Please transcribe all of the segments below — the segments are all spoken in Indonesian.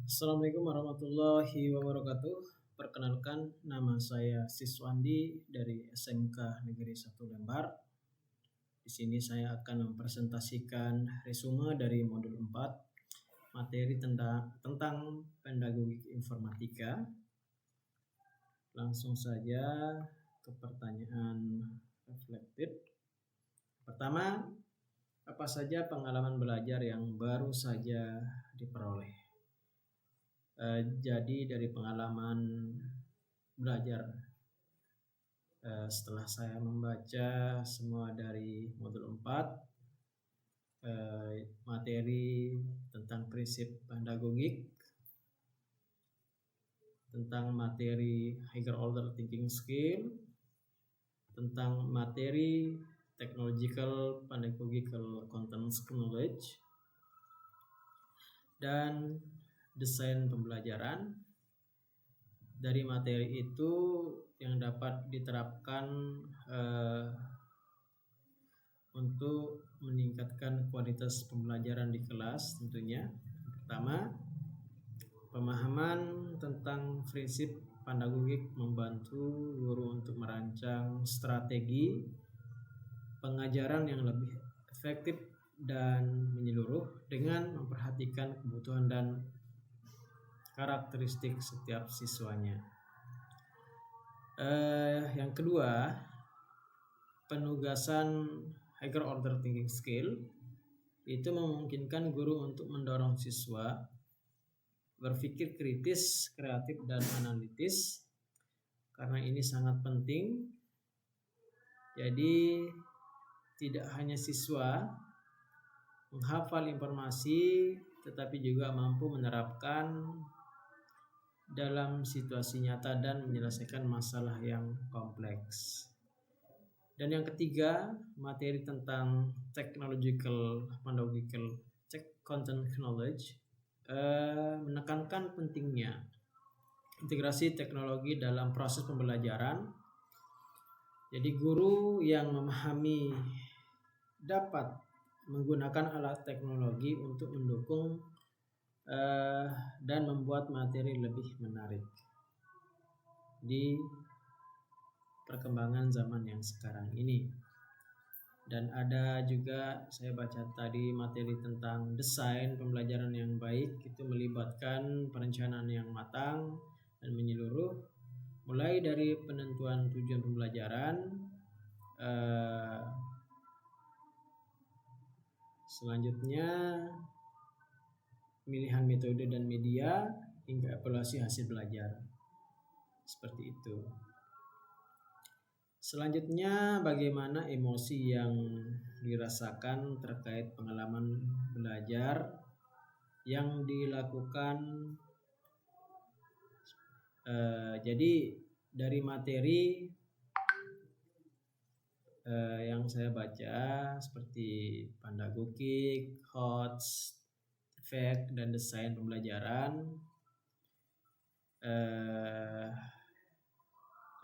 Assalamualaikum warahmatullahi wabarakatuh. Perkenalkan, nama saya Siswandi dari SMK Negeri 1 Lembar. Di sini saya akan mempresentasikan resume dari modul 4, materi tentang pedagogik informatika. Langsung saja ke pertanyaan reflected. Pertama, apa saja pengalaman belajar yang baru saja diperoleh? Jadi dari pengalaman belajar setelah saya membaca semua dari modul 4, materi tentang prinsip pedagogik, tentang materi higher order thinking skill, tentang materi technological pedagogical content knowledge, dan desain pembelajaran. Dari materi itu yang dapat diterapkan untuk meningkatkan kualitas pembelajaran di kelas tentunya. Pertama, pemahaman tentang prinsip pedagogik membantu guru untuk merancang strategi pengajaran yang lebih efektif dan menyeluruh dengan memperhatikan kebutuhan dan karakteristik setiap siswanya. Yang kedua, penugasan higher order thinking skill itu memungkinkan guru untuk mendorong siswa berpikir kritis, kreatif, dan analitis, karena ini sangat penting. Jadi tidak hanya siswa menghafal informasi, tetapi juga mampu menerapkan dalam situasi nyata dan menyelesaikan masalah yang kompleks. Dan yang ketiga, materi tentang technological pedagogical content knowledge menekankan pentingnya integrasi teknologi dalam proses pembelajaran. Jadi guru yang memahami dapat menggunakan alat teknologi untuk mendukung dan membuat materi lebih menarik di perkembangan zaman yang sekarang ini. Dan ada juga saya baca tadi materi tentang desain pembelajaran yang baik, itu melibatkan perencanaan yang matang dan menyeluruh, mulai dari penentuan tujuan pembelajaran, selanjutnya pemilihan metode dan media, hingga evaluasi hasil belajar. Seperti itu. Selanjutnya, bagaimana emosi yang dirasakan terkait pengalaman belajar yang dilakukan. Jadi dari materi yang saya baca seperti pedagogik, HOTS, efek, dan desain pembelajaran,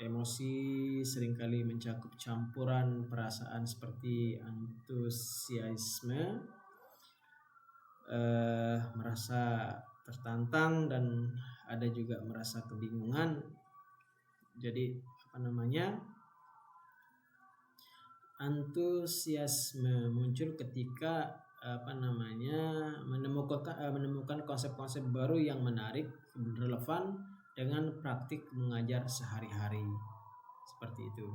emosi seringkali mencakup campuran perasaan seperti antusiasme, merasa tertantang, dan ada juga merasa kebingungan. Jadi antusiasme muncul ketika menemukan konsep-konsep baru yang menarik, relevan dengan praktik mengajar sehari-hari. Seperti itu.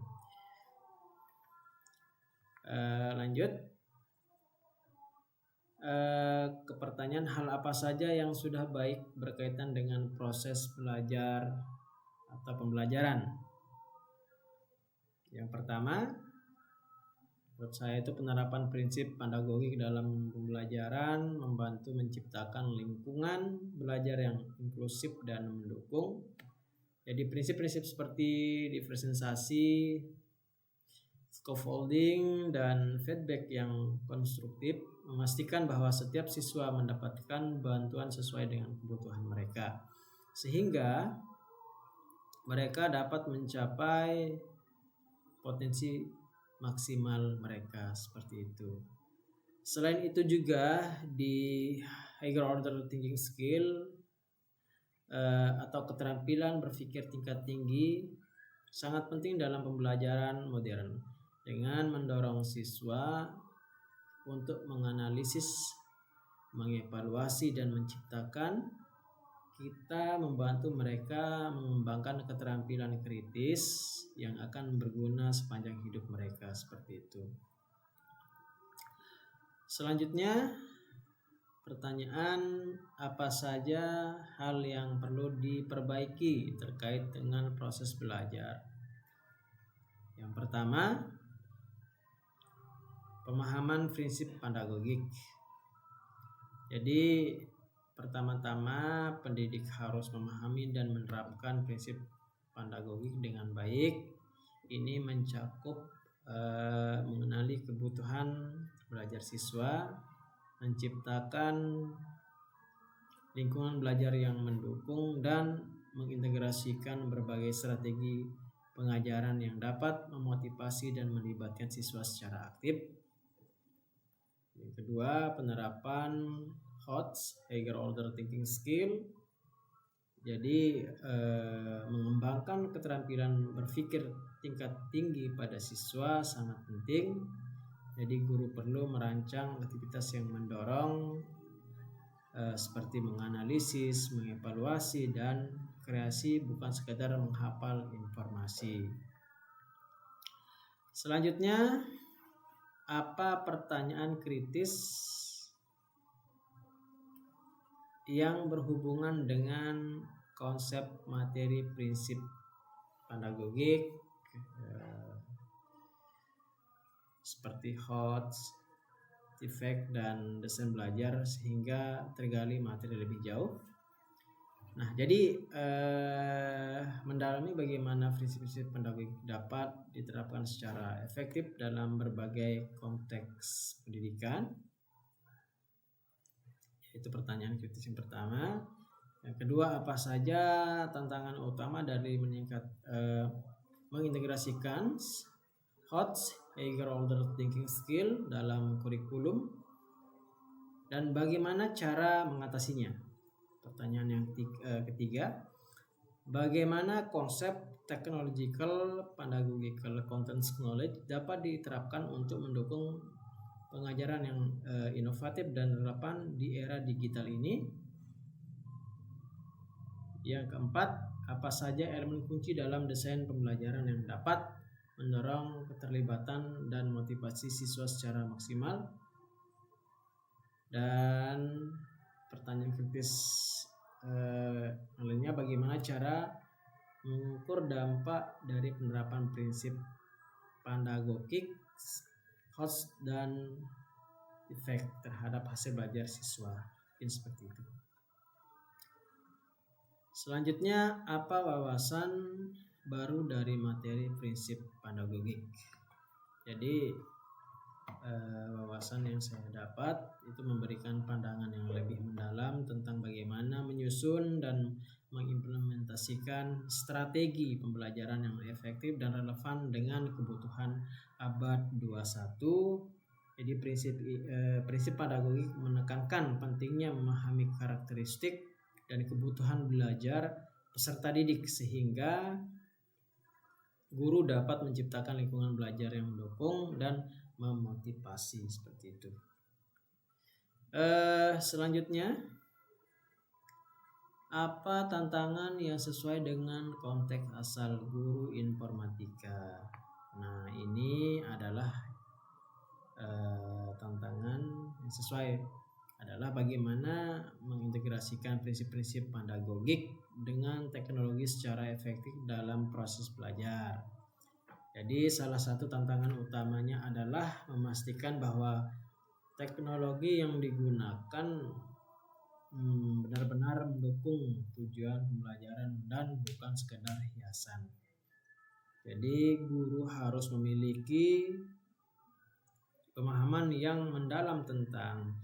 Lanjut ke pertanyaan, hal apa saja yang sudah baik berkaitan dengan proses belajar atau pembelajaran. Yang pertama, menurut saya itu penerapan prinsip pedagogik dalam pembelajaran membantu menciptakan lingkungan belajar yang inklusif dan mendukung. Jadi prinsip-prinsip seperti diferensiasi, scaffolding, dan feedback yang konstruktif memastikan bahwa setiap siswa mendapatkan bantuan sesuai dengan kebutuhan mereka, sehingga mereka dapat mencapai potensi maksimal mereka. Seperti itu. Selain itu juga di higher order thinking skill atau keterampilan berpikir tingkat tinggi sangat penting dalam pembelajaran modern dengan mendorong siswa untuk menganalisis, mengevaluasi dan menciptakan. Kita membantu mereka mengembangkan keterampilan kritis yang akan berguna sepanjang hidup mereka, seperti itu. Selanjutnya, pertanyaan, apa saja hal yang perlu diperbaiki terkait dengan proses belajar? Yang pertama, pemahaman prinsip pedagogik. Jadi, pertama-tama pendidik harus memahami dan menerapkan prinsip pedagogik dengan baik. Ini mencakup mengenali kebutuhan belajar siswa, menciptakan lingkungan belajar yang mendukung, dan mengintegrasikan berbagai strategi pengajaran yang dapat memotivasi dan melibatkan siswa secara aktif. Yang kedua, penerapan HOTS, Higher Order Thinking Skill. Jadi mengembangkan keterampilan berpikir tingkat tinggi pada siswa sangat penting. Jadi guru perlu merancang aktivitas yang mendorong seperti menganalisis, mengevaluasi, dan kreasi, bukan sekadar menghafal informasi. Selanjutnya, apa pertanyaan kritis yang berhubungan dengan konsep materi prinsip pedagogik seperti HOTS, TIFEK, dan desain belajar sehingga tergali materi lebih jauh. Nah, jadi mendalami bagaimana prinsip-prinsip pedagogik dapat diterapkan secara efektif dalam berbagai konteks pendidikan. Itu pertanyaan kritis yang pertama. Yang kedua, apa saja tantangan utama dari mengintegrasikan HOTS, Higher Order Thinking Skill, dalam kurikulum, dan bagaimana cara mengatasinya? Pertanyaan yang ketiga, bagaimana konsep technological pedagogical contents knowledge dapat diterapkan untuk mendukung pengajaran yang inovatif dan relevan di era digital ini? Yang keempat, apa saja elemen kunci dalam desain pembelajaran yang dapat mendorong keterlibatan dan motivasi siswa secara maksimal? Dan pertanyaan kritis lainnya, bagaimana cara mengukur dampak dari penerapan prinsip pedagogik, HOTS, dan efek terhadap hasil belajar siswa? Mungkin seperti itu. Selanjutnya, apa wawasan baru dari materi prinsip pedagogik? Jadi wawasan yang saya dapat itu memberikan pandangan yang lebih mendalam tentang bagaimana menyusun dan mengimplementasikan strategi pembelajaran yang efektif dan relevan dengan kebutuhan abad 21. Jadi prinsip pedagogik menekankan pentingnya memahami karakteristik dan kebutuhan belajar peserta didik sehingga guru dapat menciptakan lingkungan belajar yang mendukung dan memotivasi, seperti itu. Selanjutnya, apa tantangan yang sesuai dengan konteks asal guru informatika? Nah, ini adalah tantangan yang sesuai adalah bagaimana mengintegrasikan prinsip-prinsip pedagogik dengan teknologi secara efektif dalam proses belajar. Jadi salah satu tantangan utamanya adalah memastikan bahwa teknologi yang digunakan benar-benar mendukung tujuan pembelajaran dan bukan sekedar hiasan. Jadi guru harus memiliki pemahaman yang mendalam tentang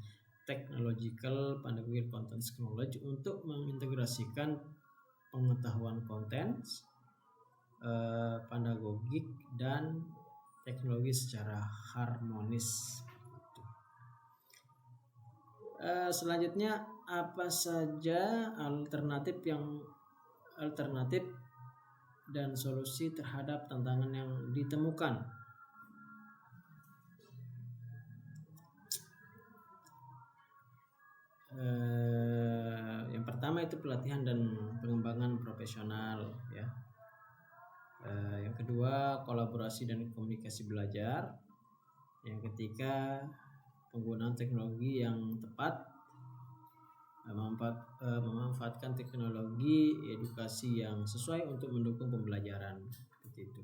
technological pedagogical content knowledge untuk mengintegrasikan pengetahuan konten pedagogik dan teknologi secara harmonis. Selanjutnya, apa saja alternatif dan solusi terhadap tantangan yang ditemukan. Yang pertama itu pelatihan dan pengembangan profesional, ya. Yang kedua, kolaborasi dan komunikasi belajar. Yang ketiga, penggunaan teknologi yang tepat, memanfaatkan teknologi edukasi yang sesuai untuk mendukung pembelajaran, seperti itu.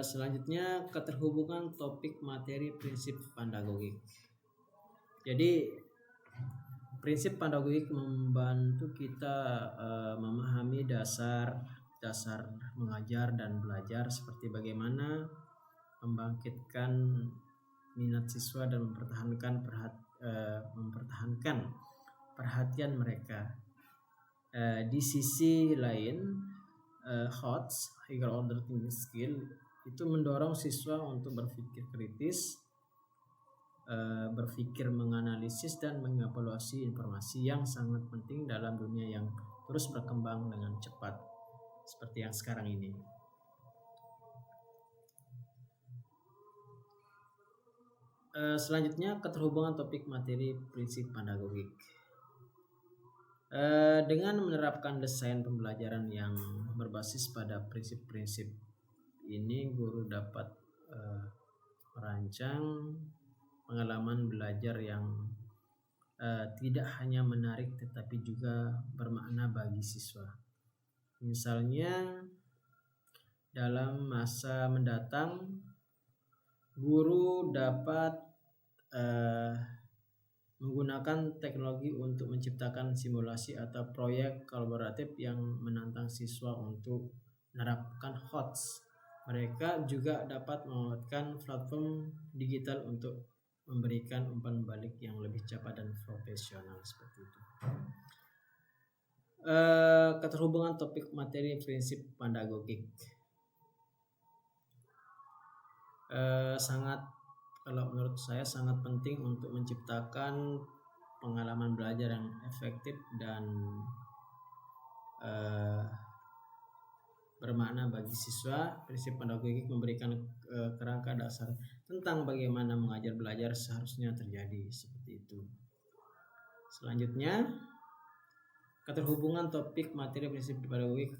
Selanjutnya, keterhubungan topik materi prinsip pedagogik. Jadi prinsip pedagogik membantu kita memahami dasar mengajar dan belajar, seperti bagaimana membangkitkan minat siswa dan mempertahankan perhatian mereka. Di sisi lain, HOTS, Higher Order Thinking Skill, itu mendorong siswa untuk berpikir kritis, berpikir menganalisis dan mengevaluasi informasi yang sangat penting dalam dunia yang terus berkembang dengan cepat seperti yang sekarang ini. Selanjutnya, keterhubungan topik materi prinsip pedagogik. Dengan menerapkan desain pembelajaran yang berbasis pada prinsip-prinsip ini, guru dapat merancang pengalaman belajar yang tidak hanya menarik tetapi juga bermakna bagi siswa. Misalnya, dalam masa mendatang guru dapat menggunakan teknologi untuk menciptakan simulasi atau proyek kolaboratif yang menantang siswa untuk menerapkan HOTS. Mereka juga dapat memanfaatkan platform digital untuk memberikan umpan balik yang lebih cepat dan profesional, seperti itu. Keterhubungan topik materi prinsip pedagogik kalau menurut saya sangat penting untuk menciptakan pengalaman belajar yang efektif dan bermakna bagi siswa. Prinsip pedagogik memberikan kerangka dasar tentang bagaimana mengajar belajar seharusnya terjadi, seperti itu. Selanjutnya, keterhubungan topik materi prinsip pedagogik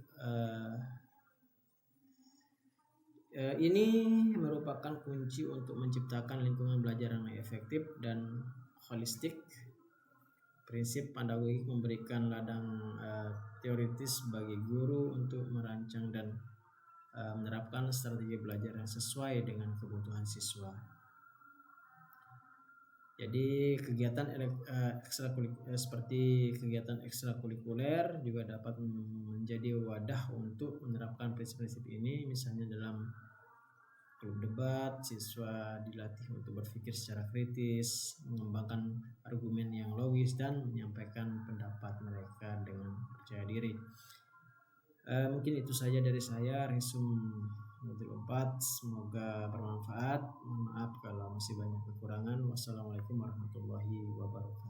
ini merupakan kunci untuk menciptakan lingkungan belajar yang efektif dan holistik. Prinsip pedagogik memberikan ladang teoritis bagi guru untuk merancang dan menerapkan strategi belajar yang sesuai dengan kebutuhan siswa. Jadi seperti kegiatan ekstrakurikuler juga dapat menjadi wadah untuk menerapkan prinsip-prinsip ini. Misalnya dalam klub debat, siswa dilatih untuk berpikir secara kritis, mengembangkan argumen yang logis, dan menyampaikan pendapat mereka dengan percaya diri. Mungkin itu saja dari saya, resum modul 4. Semoga bermanfaat. Mohon maaf kalau masih banyak kekurangan. Wassalamualaikum warahmatullahi wabarakatuh.